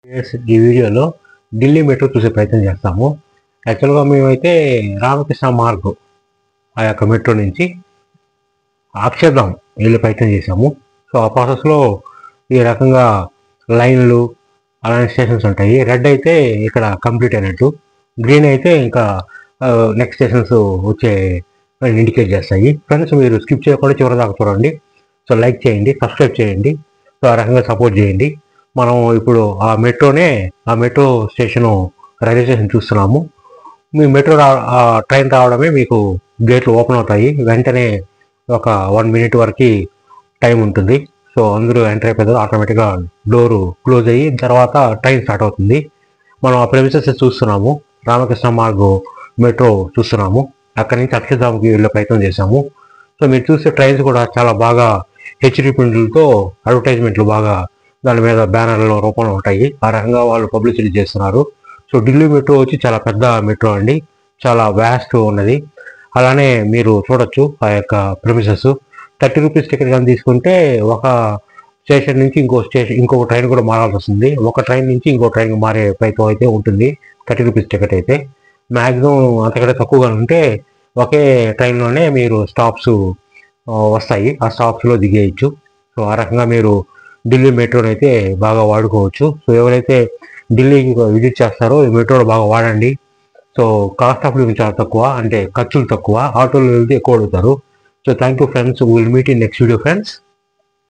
ఈ వీడియోలో ఢిల్లీ మెట్రో చూసే ప్రయత్నం చేస్తాము. యాక్చువల్గా మేమైతే రామకృష్ణ మార్గ్ ఆ యొక్క మెట్రో నుంచి అక్షర్ధామ్ వెళ్ళే ప్రయత్నం చేశాము. సో ఆ ప్రాసెస్లో ఈ రకంగా లైన్లు అలాంటి స్టేషన్స్ ఉంటాయి. రెడ్ అయితే ఇక్కడ కంప్లీట్ అయినట్టు, గ్రీన్ అయితే ఇంకా నెక్స్ట్ స్టేషన్స్ వచ్చే ఇండికేట్ చేస్తాయి. ఫ్రెండ్స్, మీరు స్కిప్ చేయకుండా చివరి దాకా చూడండి. సో లైక్ చేయండి, సబ్స్క్రైబ్ చేయండి. సో ఆ రకంగా సపోర్ట్ చేయండి. మనం ఇప్పుడు ఆ మెట్రో స్టేషను రైల్వే స్టేషన్ చూస్తున్నాము. మీ ట్రైన్ రావడమే మీకు గేట్లు ఓపెన్ అవుతాయి. వెంటనే ఒక 1 minute వరకు టైం ఉంటుంది. సో అందరూ ఎంటర్ అయిపోతారు. ఆటోమేటిక్గా డోరు క్లోజ్ అయ్యి తర్వాత ట్రైన్ స్టార్ట్ అవుతుంది. మనం ఆ ప్రెమిసెస్ చూస్తున్నాము. రామకృష్ణ మార్గ్ మెట్రో చూస్తున్నాము. అక్కడి నుంచి అక్షర్ధామ్కి వెళ్ళే ప్రయత్నం చేశాము. సో మీరు చూసే ట్రైన్స్ కూడా చాలా బాగా హెచ్డి ప్రింట్లతో అడ్వర్టైజ్మెంట్లు బాగా దాని మీద బ్యానర్ల రూపంలో ఉంటాయి. ఆ రకంగా వాళ్ళు పబ్లిసిటీ చేస్తున్నారు. సో ఢిల్లీ మెట్రో వచ్చి చాలా పెద్ద మెట్రో అండి, చాలా వ్యాస్ట్ ఉన్నది. అలానే మీరు చూడొచ్చు ఆ యొక్క ప్రెమిసెస్. 30 రూపీస్ టికెట్ కానీ తీసుకుంటే ఒక స్టేషన్ నుంచి ఇంకొక ట్రైన్ కూడా మారాల్సి వస్తుంది. ఒక ట్రైన్ నుంచి ఇంకో ట్రైన్ మారే ప్రయత్నం అయితే ఉంటుంది 30 రూపీస్ టికెట్ అయితే. మ్యాక్సిమం అంతకంటే తక్కువగా ఉంటే ఒకే ట్రైన్లోనే మీరు స్టాప్స్ వస్తాయి, ఆ స్టాప్స్లో దిగేయచ్చు. సో ఆ రకంగా మీరు ఢిల్లీ మెట్రోని అయితే బాగా వాడుకోవచ్చు. సో ఎవరైతే ఢిల్లీకి విజిట్ చేస్తారో ఈ మెట్రోలో బాగా వాడండి. సో కాస్ట్ ఆఫ్ లివింగ్ చాలా తక్కువ, అంటే ఖర్చులు తక్కువ, ఆటోలు వెళ్తే ఎక్కువ అడుగుతారు. So thank you friends, will meet in next video friends.